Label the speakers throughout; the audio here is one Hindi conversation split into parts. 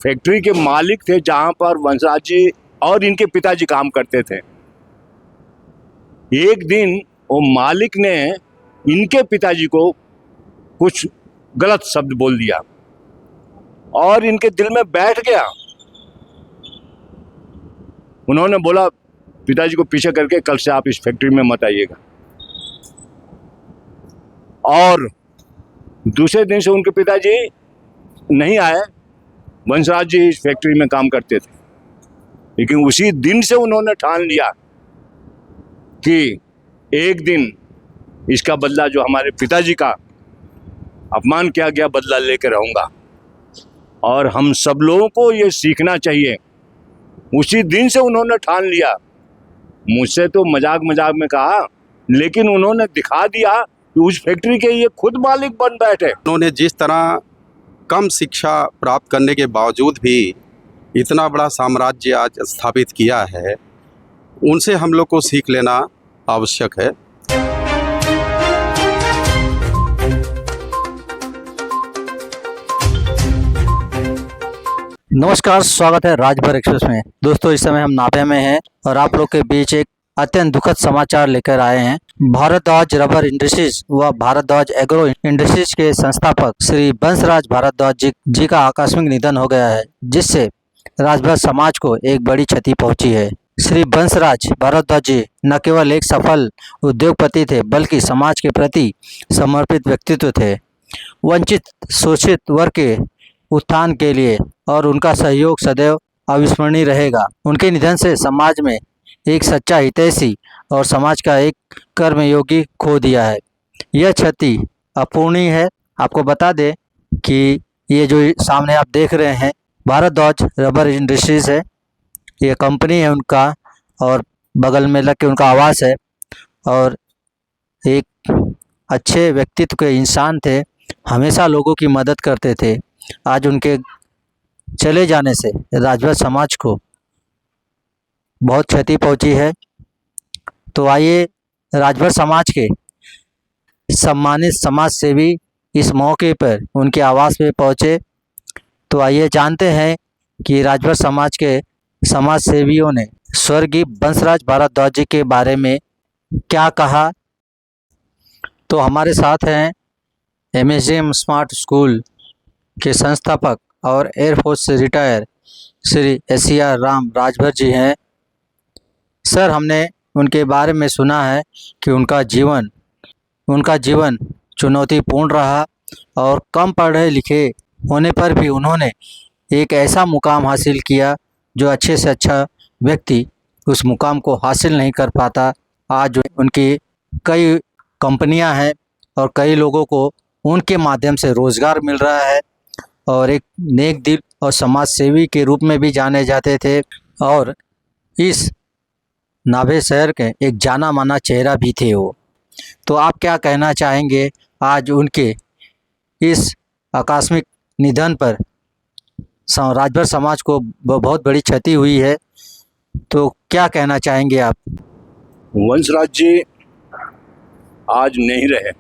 Speaker 1: फैक्ट्री के मालिक थे जहां पर वंशराज जी और इनके पिताजी काम करते थे। एक दिन वो मालिक ने इनके पिताजी को कुछ गलत शब्द बोल दिया और इनके दिल में बैठ गया। उन्होंने बोला पिताजी को पीछे करके, कल से आप इस फैक्ट्री में मत आइएगा। और दूसरे दिन से उनके पिताजी नहीं आए। वंशराज जी इस फैक्ट्री में काम करते थे, लेकिन उसी दिन से उन्होंने ठान लिया कि एक दिन इसका बदला, जो हमारे पिताजी का अपमान किया गया, बदला लेकर रहूंगा। और हम सब लोगों को ये सीखना चाहिए। उसी दिन से उन्होंने ठान लिया। मुझसे तो मजाक मजाक में कहा, लेकिन उन्होंने दिखा दिया कि उस फैक्ट्री के ये खुद मालिक बन बैठे।
Speaker 2: उन्होंने जिस तरह कम शिक्षा प्राप्त करने के बावजूद भी इतना बड़ा साम्राज्य आज स्थापित किया है, उनसे हम लोग को सीख लेना आवश्यक है।
Speaker 3: नमस्कार, स्वागत है राजभर एक्सप्रेस में। दोस्तों, इस समय हम नाभे में हैं और आप लोग के बीच एक अत्यंत दुखद समाचार लेकर आए हैं। भारद्वाज रबर इंडस्ट्रीज व भारद्वाज एग्रो इंडस्ट्रीज के संस्थापक श्री बंसराज भारद्वाज जी का आकस्मिक निधन हो गया है, जिससे राजभर समाज को एक बड़ी क्षति पहुंची है। श्री बंसराज भारद्वाज जी न केवल एक सफल उद्योगपति थे, बल्कि समाज के प्रति समर्पित व्यक्तित्व थे। वंचित शोषित वर्ग के उत्थान के लिए और उनका सहयोग सदैव अविस्मरणीय रहेगा। उनके निधन से समाज में एक सच्चा हितैषी और समाज का एक कर्मयोगी खो दिया है। यह क्षति अपूर्णीय है। आपको बता दें कि ये जो सामने आप देख रहे हैं, भारद्वाज रबर इंडस्ट्रीज है, ये कंपनी है उनका, और बगल में लग के उनका आवास है। और एक अच्छे व्यक्तित्व के इंसान थे, हमेशा लोगों की मदद करते थे। आज उनके चले जाने से राजभर समाज को बहुत क्षति पहुंची है। तो आइए, राजभर समाज के सम्मानित समाज सेवी इस मौके पर उनके आवास पे पहुंचे। तो आइए जानते हैं कि राजभर समाज के समाज सेवियों ने स्वर्गीय बंसराज भारद्वाज जी के बारे में क्या कहा। तो हमारे साथ हैं MSDM स्मार्ट स्कूल के संस्थापक और एयरफोर्स से रिटायर श्री SCR राम राजभर जी हैं। सर, हमने उनके बारे में सुना है कि उनका जीवन चुनौतीपूर्ण रहा और कम पढ़े लिखे होने पर भी उन्होंने एक ऐसा मुकाम हासिल किया जो अच्छे से अच्छा व्यक्ति उस मुकाम को हासिल नहीं कर पाता। आज उनकी कई कंपनियां हैं और कई लोगों को उनके माध्यम से रोज़गार मिल रहा है, और एक नेक दिल और समाज सेवी के रूप में भी जाने जाते थे, और इस नाभे शहर के एक जाना माना चेहरा भी थे वो। तो आप क्या कहना चाहेंगे आज उनके इस आकस्मिक निधन पर? राजभर समाज को बहुत बड़ी क्षति हुई है, तो क्या कहना चाहेंगे आप?
Speaker 1: वंशराज जी आज नहीं रहे,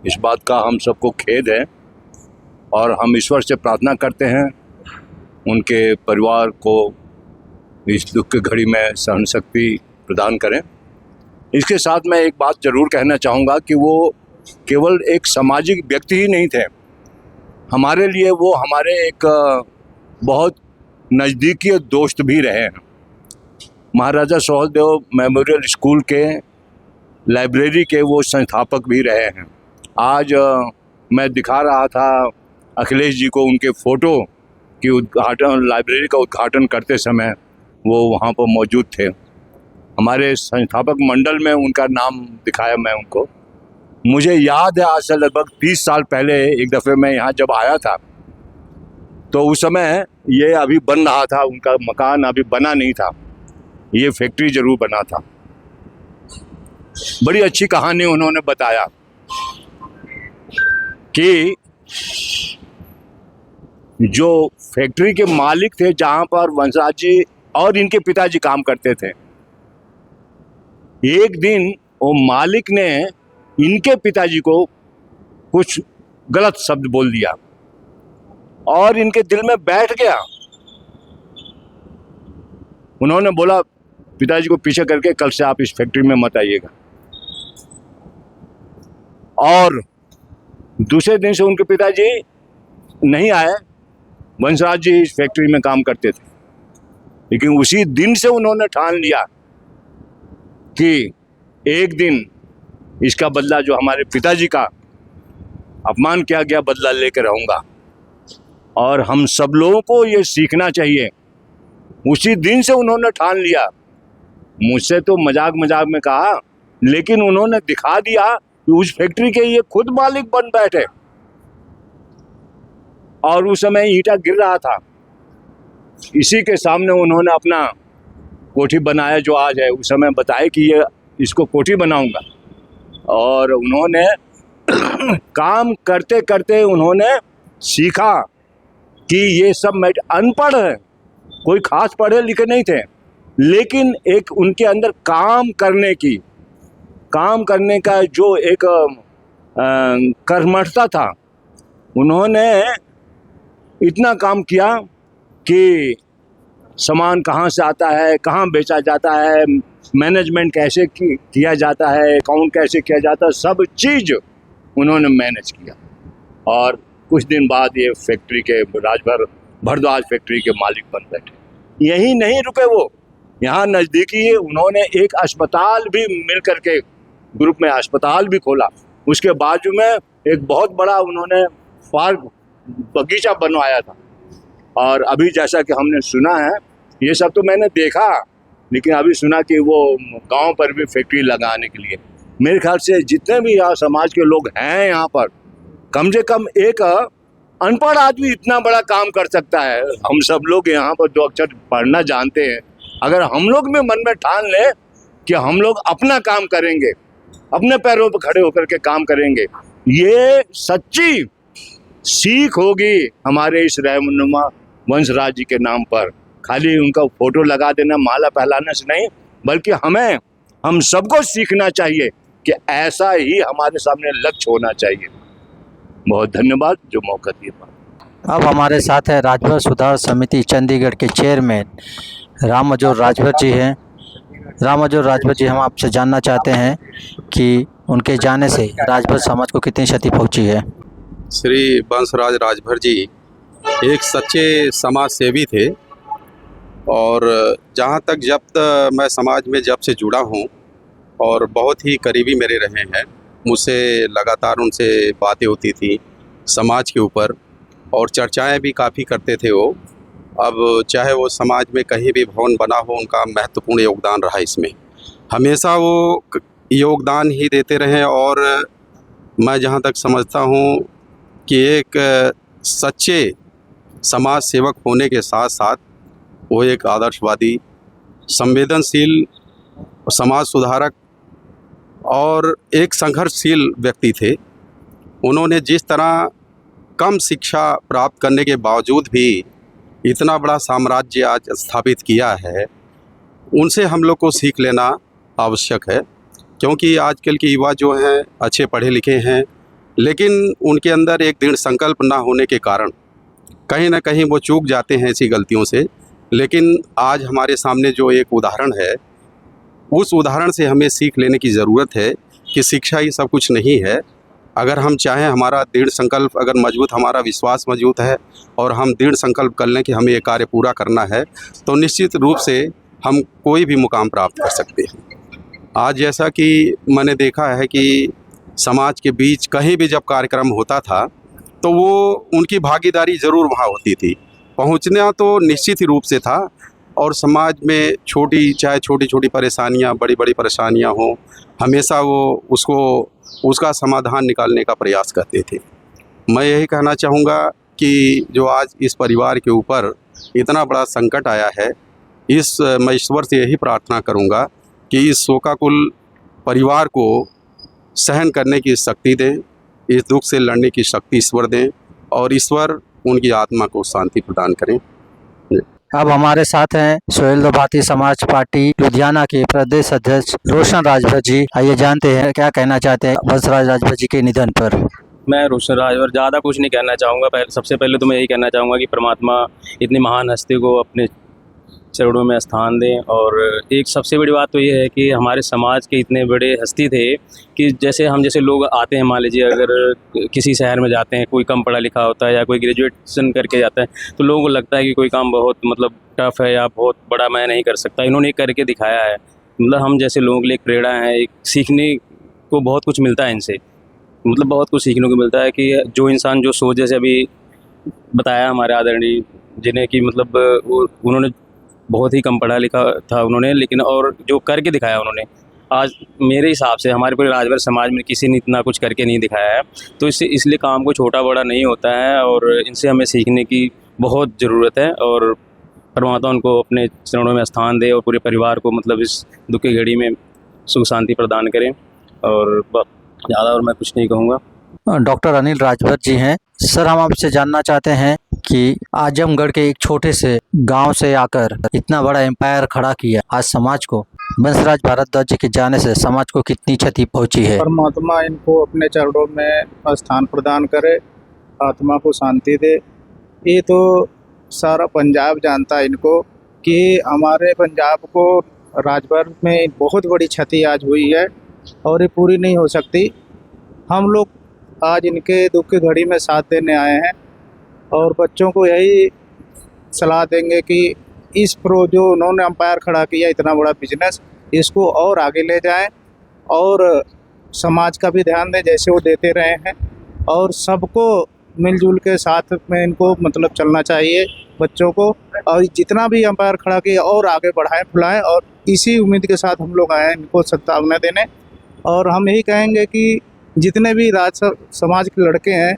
Speaker 1: इस बात का हम सबको खेद है, और हम ईश्वर से प्रार्थना करते हैं उनके परिवार को इस दुख की घड़ी में सहन शक्ति प्रदान करें। इसके साथ मैं एक बात जरूर कहना चाहूँगा कि वो केवल एक सामाजिक व्यक्ति ही नहीं थे, हमारे लिए वो हमारे एक बहुत नज़दीकी दोस्त भी रहे हैं। महाराजा सुहेलदेव मेमोरियल स्कूल के लाइब्रेरी के वो संस्थापक भी रहे हैं। आज मैं दिखा रहा था अखिलेश जी को उनके फ़ोटो की उद्घाटन, लाइब्रेरी का उद्घाटन करते समय वो वहाँ पर मौजूद थे। हमारे संस्थापक मंडल में उनका नाम दिखाया मैं उनको। मुझे याद है आज से लगभग 30 साल पहले एक दफ़े मैं यहाँ जब आया था, तो उस समय ये अभी बन रहा था, उनका मकान अभी बना नहीं था, ये फैक्ट्री ज़रूर बना था। बड़ी अच्छी कहानी उन्होंने बताया कि जो फैक्ट्री के मालिक थे जहां पर वंशराज जी और इनके पिताजी काम करते थे, एक दिन वो मालिक ने इनके पिताजी को कुछ गलत शब्द बोल दिया और इनके दिल में बैठ गया। उन्होंने बोला पिताजी को पीछे करके, कल से आप इस फैक्ट्री में मत आइएगा। और दूसरे दिन से उनके पिताजी नहीं आए। वंशराज जी इस फैक्ट्री में काम करते थे, लेकिन उसी दिन से उन्होंने ठान लिया कि एक दिन इसका बदला, जो हमारे पिताजी का अपमान किया गया, बदला लेकर रहूंगा। और हम सब लोगों को ये सीखना चाहिए। उसी दिन से उन्होंने ठान लिया। मुझसे तो मजाक मजाक में कहा, लेकिन उन्होंने दिखा दिया कि उस फैक्ट्री के ये खुद मालिक बन बैठे। और उस समय ईंटा गिर रहा था, इसी के सामने उन्होंने अपना कोठी बनाया जो आज है। उस समय बताया कि ये इसको कोठी बनाऊंगा। और उन्होंने काम करते करते उन्होंने सीखा कि ये सब अनपढ़ है, कोई खास पढ़े लिखे नहीं थे, लेकिन एक उनके अंदर काम करने का जो एक कर्मठता था। उन्होंने इतना काम किया कि सामान कहाँ से आता है, कहाँ बेचा जाता है, मैनेजमेंट कैसे किया जाता है, अकाउंट कैसे किया जाता है, सब चीज़ उन्होंने मैनेज किया। और कुछ दिन बाद ये फैक्ट्री के भारद्वाज फैक्ट्री के मालिक बन बैठे। यही नहीं रुके वो, यहाँ नज़दीकी उन्होंने एक अस्पताल भी मिल करके ग्रुप में अस्पताल भी खोला। उसके बाजू में एक बहुत बड़ा उन्होंने पार्क बगीचा बनवाया था। और अभी जैसा कि हमने सुना है, ये सब तो मैंने देखा, लेकिन अभी सुना कि वो गांव पर भी फैक्ट्री लगाने के लिए, मेरे ख्याल से जितने भी यहाँ समाज के लोग हैं यहाँ पर, कम से कम एक अनपढ़ आदमी इतना बड़ा काम कर सकता है। हम सब लोग यहाँ पर जो अक्षर पढ़ना जानते हैं, अगर हम लोग भी मन में ठान लें कि हम लोग अपना काम करेंगे, अपने पैरों पर खड़े होकर के काम करेंगे, ये सच्ची सीख होगी हमारे इस रहनुमा वंशराज जी के नाम पर। खाली उनका फोटो लगा देना, माला पहनाने से नहीं, बल्कि हम सबको सीखना चाहिए कि ऐसा ही हमारे सामने लक्ष्य होना चाहिए। बहुत धन्यवाद जो मौका दिया।
Speaker 3: अब हमारे साथ है राजभर सुधार समिति चंडीगढ़ के चेयरमैन राम अजोर राजभर जी हैं। राम अजोर राजभर जी, हम आपसे जानना चाहते हैं कि उनके जाने से राजभर समाज को कितनी क्षति पहुंची है।
Speaker 2: श्री वंशराज राजभर जी एक सच्चे समाज सेवी थे। और जहाँ तक मैं समाज में जब से जुड़ा हूँ और बहुत ही करीबी मेरे रहे हैं, मुझसे लगातार उनसे बातें होती थी समाज के ऊपर, और चर्चाएं भी काफ़ी करते थे वो। अब चाहे वो समाज में कहीं भी भवन बना हो, उनका महत्वपूर्ण योगदान रहा इसमें। हमेशा वो योगदान ही देते रहे। और मैं जहाँ तक समझता हूँ कि एक सच्चे समाज सेवक होने के साथ साथ वो एक आदर्शवादी, संवेदनशील, समाज सुधारक और एक संघर्षशील व्यक्ति थे। उन्होंने जिस तरह कम शिक्षा प्राप्त करने के बावजूद भी इतना बड़ा साम्राज्य आज स्थापित किया है, उनसे हम लोग को सीख लेना आवश्यक है। क्योंकि आजकल के युवा जो हैं अच्छे पढ़े लिखे हैं, लेकिन उनके अंदर एक दृढ़ संकल्प ना होने के कारण कहीं ना कहीं वो चूक जाते हैं ऐसी गलतियों से। लेकिन आज हमारे सामने जो एक उदाहरण है, उस उदाहरण से हमें सीख लेने की ज़रूरत है कि शिक्षा ही सब कुछ नहीं है। अगर हम चाहें, हमारा दृढ़ संकल्प अगर मजबूत, हमारा विश्वास मजबूत है और हम दृढ़ संकल्प कर लें कि हमें ये कार्य पूरा करना है, तो निश्चित रूप से हम कोई भी मुकाम प्राप्त कर सकते हैं। आज जैसा कि मैंने देखा है कि समाज के बीच कहीं भी जब कार्यक्रम होता था तो वो उनकी भागीदारी ज़रूर वहाँ होती थी। पहुँचना तो निश्चित ही रूप से था। और समाज में चाहे छोटी छोटी परेशानियाँ, बड़ी बड़ी परेशानियाँ हों, हमेशा वो उसका समाधान निकालने का प्रयास करते थे। मैं यही कहना चाहूँगा कि जो आज इस परिवार के ऊपर इतना बड़ा संकट आया है, मैं ईश्वर से यही प्रार्थना करूँगा कि इस शोकाकुल परिवार को सहन करने की शक्ति दें, इस दुख से लड़ने की शक्ति ईश्वर दें, और ईश्वर उनकी आत्मा को शांति प्रदान करें।
Speaker 3: अब हमारे साथ हैं सोहेल भारतीय समाज पार्टी लुधियाना के प्रदेश अध्यक्ष रोशन राजभर जी। आइए जानते हैं क्या कहना चाहते हैं वंशराज राजभर जी के निधन पर।
Speaker 4: मैं रोशन राजभर ज़्यादा कुछ नहीं कहना चाहूँगा। सबसे पहले तो मैं यही कहना चाहूँगा कि परमात्मा इतनी महान हस्ती को अपने चरणों में स्थान दें। और एक सबसे बड़ी बात तो ये है कि हमारे समाज के इतने बड़े हस्ती थे कि जैसे हम जैसे लोग आते हैं, मान लीजिए अगर किसी शहर में जाते हैं, कोई कम पढ़ा लिखा होता है या कोई ग्रेजुएशन करके जाता है, तो लोगों को लगता है कि कोई काम बहुत मतलब टफ़ है या बहुत बड़ा मैं नहीं कर सकता। इन्होंने करके दिखाया है। मतलब हम जैसे लोगों के लिए एक प्रेरणा है, एक सीखने को बहुत कुछ मिलता है इनसे। मतलब बहुत कुछ सीखने को मिलता है कि जो इंसान जो सोच, जैसे अभी बताया हमारे आदरणीय जिन्हें कि मतलब वो उन्होंने बहुत ही कम पढ़ा लिखा था उन्होंने, लेकिन और जो करके दिखाया उन्होंने, आज मेरे हिसाब से हमारे पूरे राजभर समाज में किसी ने इतना कुछ करके नहीं दिखाया है। तो इसलिए काम को छोटा बड़ा नहीं होता है और इनसे हमें सीखने की बहुत ज़रूरत है। और परमात्मा उनको अपने चरणों में स्थान दे और पूरे परिवार को मतलब इस दुख की घड़ी में सुख शांति प्रदान करें। और ज़्यादा और मैं कुछ नहीं कहूँगा।
Speaker 3: डॉक्टर अनिल राजभर जी हैं। सर, हम आपसे जानना चाहते हैं कि आजमगढ़ के एक छोटे से गांव से आकर इतना बड़ा एम्पायर खड़ा किया, आज समाज को बंसराज भारद्वाज जी के जाने से समाज को कितनी क्षति पहुंची है।
Speaker 5: परमात्मा इनको अपने चरणों में स्थान प्रदान करे, आत्मा को शांति दे। ये तो सारा पंजाब जानता है इनको कि हमारे पंजाब को राजभर में बहुत बड़ी क्षति आज हुई है और ये पूरी नहीं हो सकती। हम लोग आज इनके दुख की घड़ी में साथ देने आए हैं और बच्चों को यही सलाह देंगे कि जो उन्होंने अंपायर खड़ा किया, इतना बड़ा बिजनेस, इसको और आगे ले जाएं और समाज का भी ध्यान दें जैसे वो देते रहे हैं। और सबको मिलजुल के साथ में इनको मतलब चलना चाहिए बच्चों को, और जितना भी अंपायर खड़ा किया और आगे बढ़ाएं फुलाएं। और इसी उम्मीद के साथ हम लोग आए हैं इनको सद्भावना देने। और हम यही कहेंगे कि जितने भी समाज के लड़के हैं,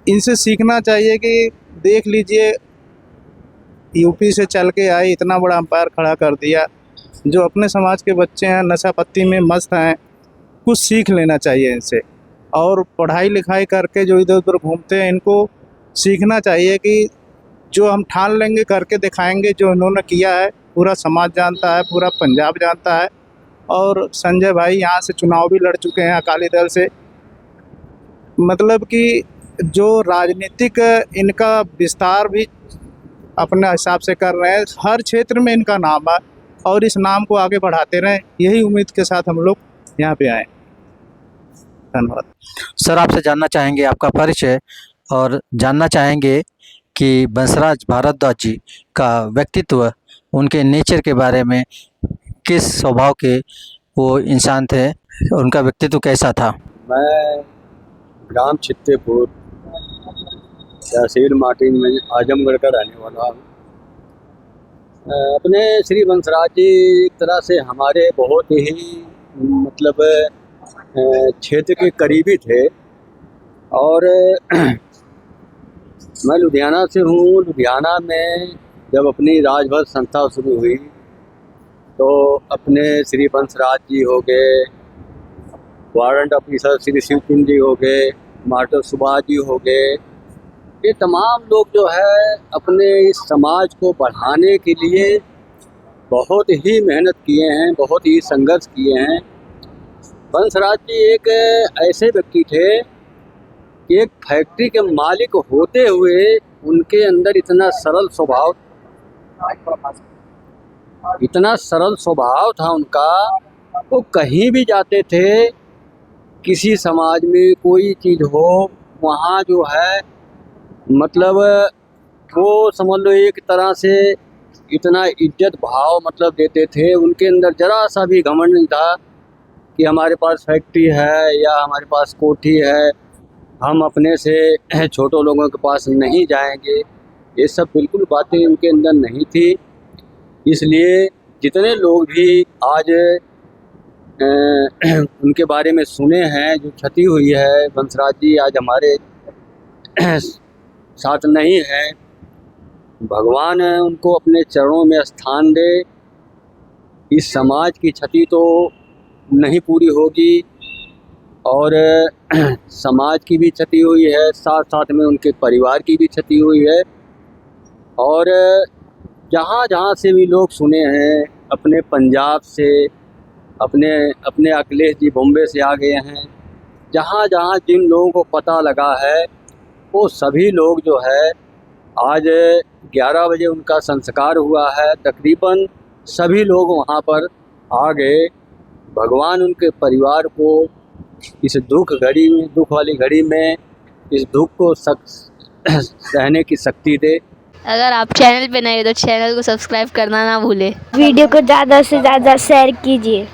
Speaker 5: इनसे सीखना चाहिए कि देख लीजिए यूपी से चल के आए, इतना बड़ा अंपायर खड़ा कर दिया। जो अपने समाज के बच्चे हैं, नशा पत्ती में मस्त हैं, कुछ सीख लेना चाहिए इनसे। और पढ़ाई लिखाई करके जो इधर उधर घूमते हैं, इनको सीखना चाहिए कि जो हम ठान लेंगे करके दिखाएंगे। जो इन्होंने किया है पूरा समाज जानता है, पूरा पंजाब जानता है। और संजय भाई यहाँ से चुनाव भी लड़ चुके हैं अकाली दल से। मतलब कि जो राजनीतिक इनका विस्तार भी अपने हिसाब से कर रहे हैं, हर क्षेत्र में इनका नाम है और इस नाम को आगे बढ़ाते रहें, यही उम्मीद के साथ हम लोग यहाँ पे आए। धन्यवाद।
Speaker 3: सर, आपसे जानना चाहेंगे आपका परिचय और जानना चाहेंगे कि बंसराज भारद्वाज जी का व्यक्तित्व, उनके नेचर के बारे में, किस स्वभाव के वो इंसान थे, उनका व्यक्तित्व कैसा था।
Speaker 6: मैं ग्राम चित्तेपुर तहसील माटी में आजमगढ़ का रहने वाला हूँ। अपने श्री बंसराज जी एक तरह से हमारे बहुत ही मतलब क्षेत्र के करीबी थे। और मैं लुधियाना से हूँ। लुधियाना में जब अपनी राजभर संस्था शुरू हुई तो अपने श्री बंसराज जी हो गए, वारंट ऑफिसर श्री शिवकुंड जी हो गए, मास्टर सुभाष जी हो गए, ये तमाम लोग जो है अपने इस समाज को बढ़ाने के लिए बहुत ही मेहनत किए हैं, बहुत ही संघर्ष किए हैं। बंसराज जी एक ऐसे व्यक्ति थे कि एक फैक्ट्री के मालिक होते हुए उनके अंदर इतना सरल स्वभाव था उनका। वो कहीं भी जाते थे, किसी समाज में कोई चीज़ हो, वहाँ जो है मतलब वो समझ लो एक तरह से इतना इज्जत भाव मतलब देते थे। उनके अंदर जरा सा भी घमंड नहीं था कि हमारे पास फैक्ट्री है या हमारे पास कोठी है, हम अपने से छोटों लोगों के पास नहीं जाएंगे। ये सब बिल्कुल बातें उनके अंदर नहीं थी। इसलिए जितने लोग भी आज उनके बारे में सुने हैं, जो क्षति हुई है, बंसराज जी आज हमारे साथ नहीं है। भगवान उनको अपने चरणों में स्थान दे। इस समाज की क्षति तो नहीं पूरी होगी और समाज की भी क्षति हुई है, साथ साथ में उनके परिवार की भी क्षति हुई है। और जहाँ जहाँ से भी लोग सुने हैं, अपने पंजाब से, अपने अखिलेश जी बॉम्बे से आ गए हैं, जहाँ जहाँ जिन लोगों को पता लगा है वो सभी लोग जो है आज 11 बजे उनका संस्कार हुआ है। तकरीबन सभी लोग वहाँ पर आ गए। भगवान उनके परिवार को इस दुख वाली घड़ी में इस दुख को सहने की शक्ति दे।
Speaker 7: अगर आप चैनल पे नए हो तो चैनल को सब्सक्राइब करना ना भूले।
Speaker 8: वीडियो को ज़्यादा से ज़्यादा शेयर कीजिए।